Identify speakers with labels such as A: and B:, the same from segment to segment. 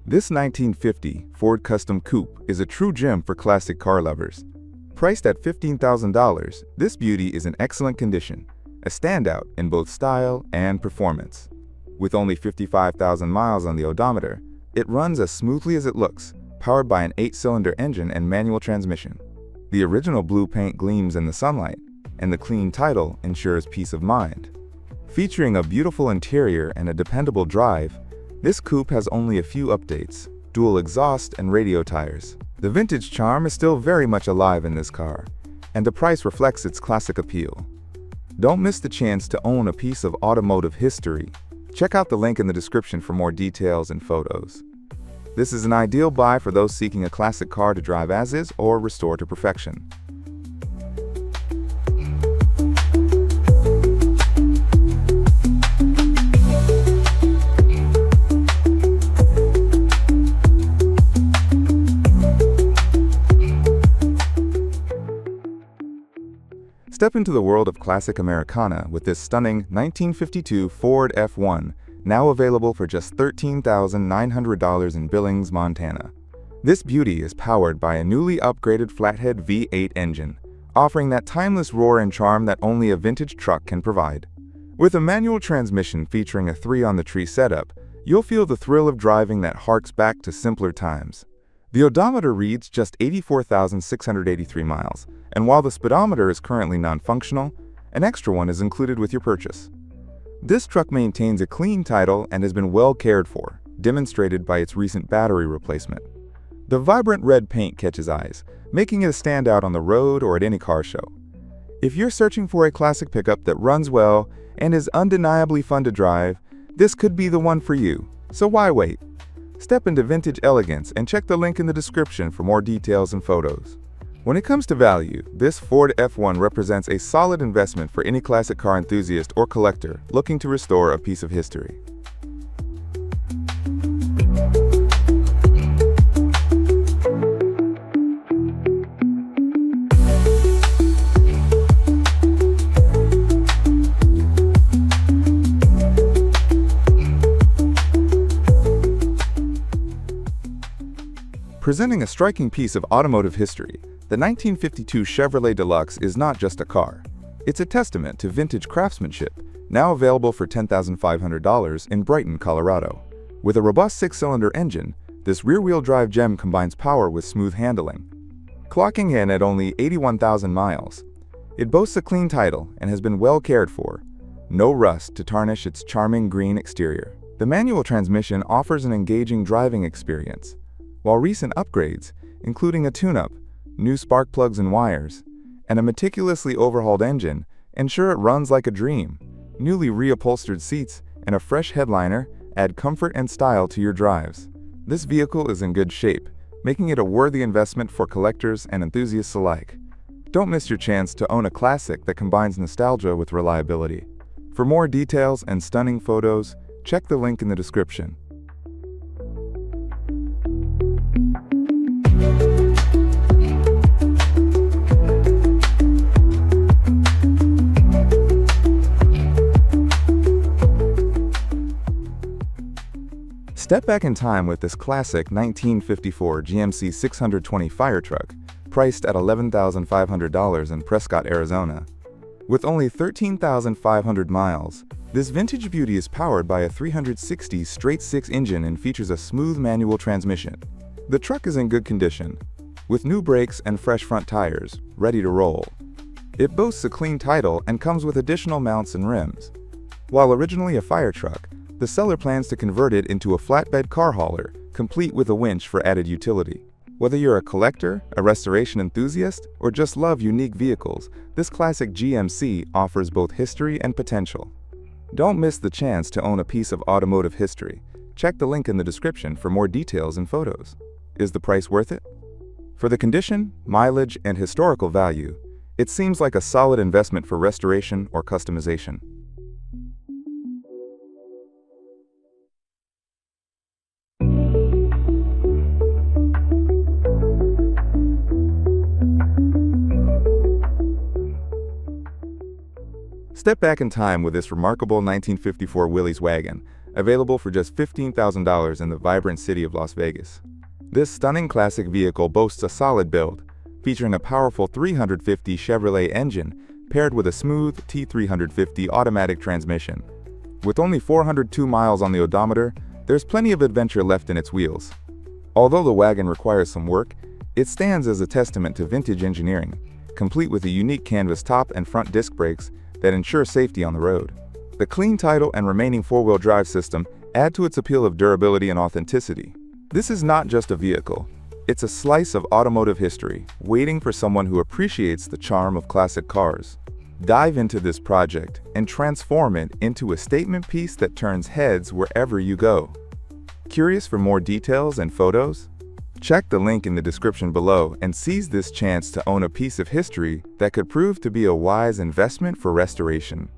A: This 1950 Ford Custom Coupe is a true gem for classic car lovers. Priced at $15,000, this beauty is in excellent condition, a standout in both style and performance. With only 55,000 miles on the odometer, it runs as smoothly as it looks, powered by an 8-cylinder engine and manual transmission. The original blue paint gleams in the sunlight, and the clean title ensures peace of mind. Featuring a beautiful interior and a dependable drive, this coupe has only a few updates: dual exhaust and radio tires. The vintage charm is still very much alive in this car, and the price reflects its classic appeal. Don't miss the chance to own a piece of automotive history. Check out the link in the description for more details and photos. This is an ideal buy for those seeking a classic car to drive as is or restore to perfection. Step into the world of classic Americana with this stunning 1952 Ford F1, now available for just $13,900 in Billings, Montana. This beauty is powered by a newly upgraded flathead V8 engine, offering that timeless roar and charm that only a vintage truck can provide. With a manual transmission featuring a 3-on-the-tree setup, you'll feel the thrill of driving that harks back to simpler times. The odometer reads just 84,683 miles, and while the speedometer is currently non-functional, an extra one is included with your purchase. This truck maintains a clean title and has been well cared for, demonstrated by its recent battery replacement. The vibrant red paint catches eyes, making it a standout on the road or at any car show. If you're searching for a classic pickup that runs well and is undeniably fun to drive, this could be the one for you, so why wait? Step into vintage elegance and check the link in the description for more details and photos. When it comes to value, this Ford F1 represents a solid investment for any classic car enthusiast or collector looking to restore a piece of history. Presenting a striking piece of automotive history, the 1952 Chevrolet Deluxe is not just a car. It's a testament to vintage craftsmanship, now available for $10,500 in Brighton, Colorado. With a robust 6-cylinder engine, this rear-wheel drive gem combines power with smooth handling. Clocking in at only 81,000 miles, it boasts a clean title and has been well cared for. No rust to tarnish its charming green exterior. The manual transmission offers an engaging driving experience, while recent upgrades, including a tune-up, new spark plugs and wires, and a meticulously overhauled engine, ensure it runs like a dream. Newly reupholstered seats and a fresh headliner add comfort and style to your drives. This vehicle is in good shape, making it a worthy investment for collectors and enthusiasts alike. Don't miss your chance to own a classic that combines nostalgia with reliability. For more details and stunning photos, check the link in the description. Step back in time with this classic 1954 GMC 620 fire truck, priced at $11,500 in Prescott, Arizona. With only 13,500 miles, this vintage beauty is powered by a 360 straight-six engine and features a smooth manual transmission. The truck is in good condition, with new brakes and fresh front tires, ready to roll. It boasts a clean title and comes with additional mounts and rims. While originally a fire truck, the seller plans to convert it into a flatbed car hauler, complete with a winch for added utility. Whether you're a collector, a restoration enthusiast, or just love unique vehicles, this classic GMC offers both history and potential. Don't miss the chance to own a piece of automotive history. Check the link in the description for more details and photos. Is the price worth it? For the condition, mileage, and historical value, it seems like a solid investment for restoration or customization. Step back in time with this remarkable 1954 Willys Wagon, available for just $15,000 in the vibrant city of Las Vegas. This stunning classic vehicle boasts a solid build, featuring a powerful 350 Chevrolet engine paired with a smooth T350 automatic transmission. With only 402 miles on the odometer, there's plenty of adventure left in its wheels. Although the wagon requires some work, it stands as a testament to vintage engineering, complete with a unique canvas top and front disc brakes that ensure safety on the road. The clean title and remaining four-wheel drive system add to its appeal of durability and authenticity. This is not just a vehicle. It's a slice of automotive history, waiting for someone who appreciates the charm of classic cars. Dive into this project and transform it into a statement piece that turns heads wherever you go. Curious for more details and photos? Check the link in the description below and seize this chance to own a piece of history that could prove to be a wise investment for restoration.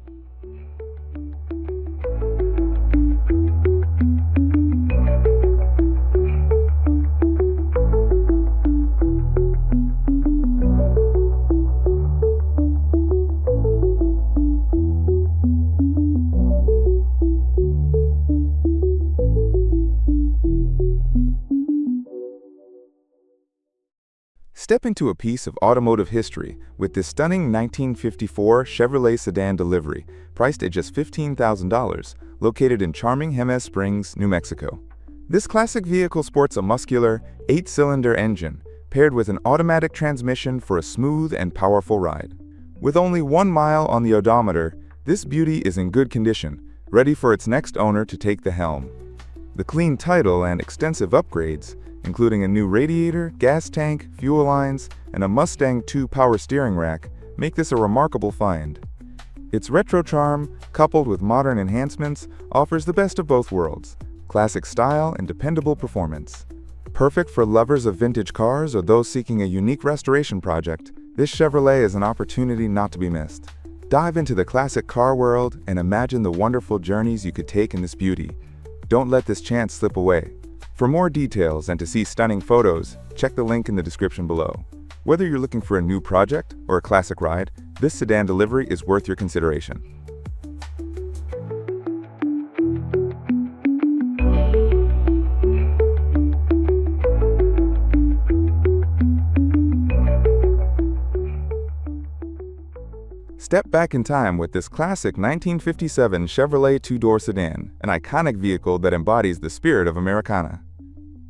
A: Step into a piece of automotive history with this stunning 1954 Chevrolet sedan delivery, priced at just $15,000, located in charming Jemez Springs, New Mexico. This classic vehicle sports a muscular, 8-cylinder engine, paired with an automatic transmission for a smooth and powerful ride. With only 1 mile on the odometer, this beauty is in good condition, ready for its next owner to take the helm. The clean title and extensive upgrades, including a new radiator, gas tank, fuel lines, and a Mustang II power steering rack, make this a remarkable find. Its retro charm, coupled with modern enhancements, offers the best of both worlds: classic style and dependable performance. Perfect for lovers of vintage cars or those seeking a unique restoration project, this Chevrolet is an opportunity not to be missed. Dive into the classic car world and imagine the wonderful journeys you could take in this beauty. Don't let this chance slip away. For more details and to see stunning photos, check the link in the description below. Whether you're looking for a new project or a classic ride, this sedan delivery is worth your consideration. Step back in time with this classic 1957 Chevrolet two-door sedan, an iconic vehicle that embodies the spirit of Americana.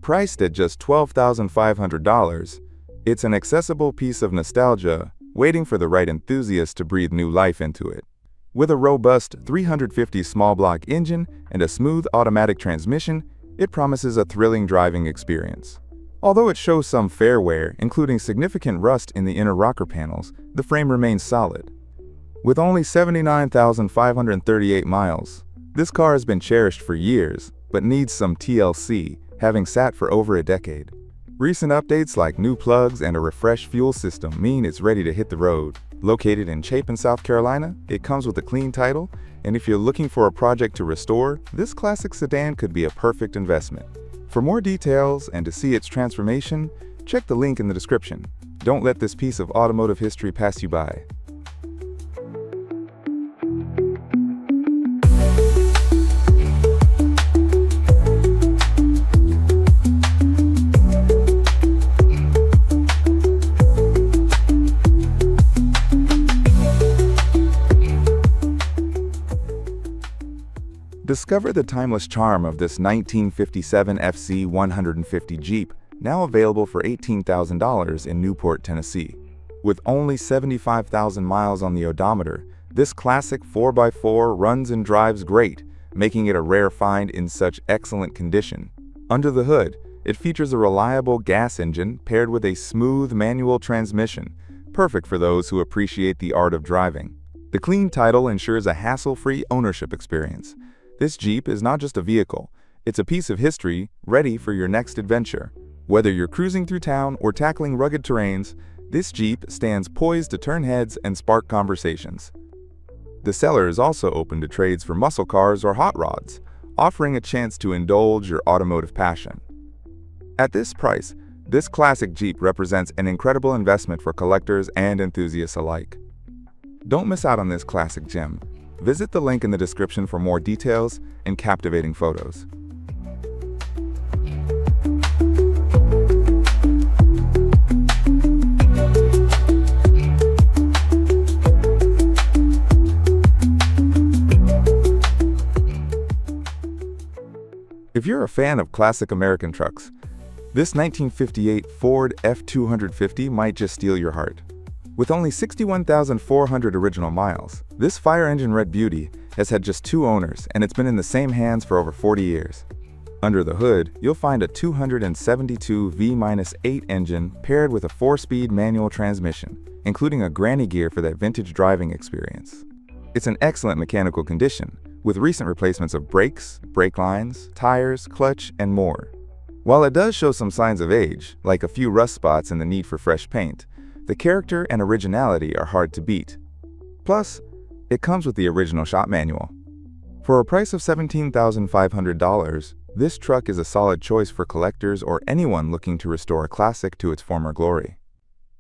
A: Priced at just $12,500, it's an accessible piece of nostalgia waiting for the right enthusiast to breathe new life into it. With a robust 350 small block engine and a smooth automatic transmission, it promises a thrilling driving experience. Although it shows some fair wear, including significant rust in the inner rocker panels, the frame remains solid. With only 79,538 miles, this car has been cherished for years, but needs some TLC, having sat for over a decade. Recent updates like new plugs and a refreshed fuel system mean it's ready to hit the road. Located in Chapin, South Carolina, it comes with a clean title, and if you're looking for a project to restore, this classic sedan could be a perfect investment. For more details and to see its transformation, check the link in the description. Don't let this piece of automotive history pass you by. Discover the timeless charm of this 1957 FC150 Jeep, now available for $18,000 in Newport, Tennessee. With only 75,000 miles on the odometer, this classic 4x4 runs and drives great, making it a rare find in such excellent condition. Under the hood, it features a reliable gas engine paired with a smooth manual transmission, perfect for those who appreciate the art of driving. The clean title ensures a hassle-free ownership experience. This Jeep is not just a vehicle, it's a piece of history ready for your next adventure. Whether you're cruising through town or tackling rugged terrains, this Jeep stands poised to turn heads and spark conversations. The seller is also open to trades for muscle cars or hot rods, offering a chance to indulge your automotive passion. At this price, this classic Jeep represents an incredible investment for collectors and enthusiasts alike. Don't miss out on this classic gem. Visit the link in the description for more details and captivating photos. If you're a fan of classic American trucks, this 1958 Ford F-250 might just steal your heart. With only 61,400 original miles, this fire-engine red beauty has had just 2 owners, and it's been in the same hands for over 40 years. Under the hood, you'll find a 272 V-8 engine paired with a 4-speed manual transmission, including a granny gear for that vintage driving experience. It's in excellent mechanical condition, with recent replacements of brakes, brake lines, tires, clutch, and more. While it does show some signs of age, like a few rust spots and the need for fresh paint, the character and originality are hard to beat. Plus, it comes with the original shop manual. For a price of $17,500, this truck is a solid choice for collectors or anyone looking to restore a classic to its former glory.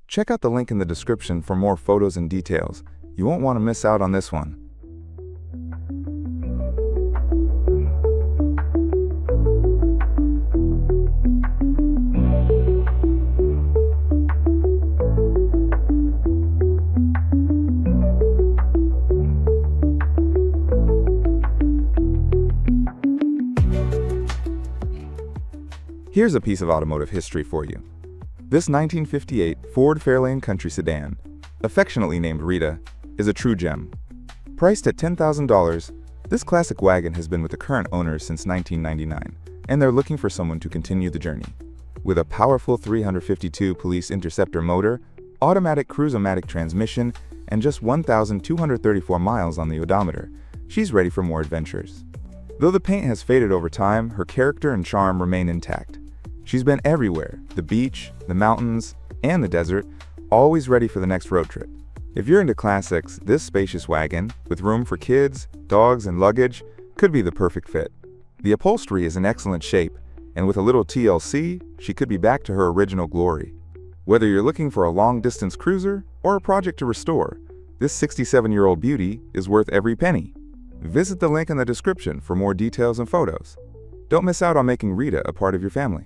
A: Check out the link in the description for more photos and details. You won't want to miss out on this one. Here's a piece of automotive history for you. This 1958 Ford Fairlane Country Sedan, affectionately named Rita, is a true gem. Priced at $10,000, this classic wagon has been with the current owners since 1999, and they're looking for someone to continue the journey. With a powerful 352 Police Interceptor motor, automatic cruise-o-matic transmission, and just 1,234 miles on the odometer, she's ready for more adventures. Though the paint has faded over time, her character and charm remain intact. She's been everywhere, the beach, the mountains, and the desert, always ready for the next road trip. If you're into classics, this spacious wagon, with room for kids, dogs, and luggage, could be the perfect fit. The upholstery is in excellent shape, and with a little TLC, she could be back to her original glory. Whether you're looking for a long-distance cruiser or a project to restore, this 67-year-old beauty is worth every penny. Visit the link in the description for more details and photos. Don't miss out on making Rita a part of your family.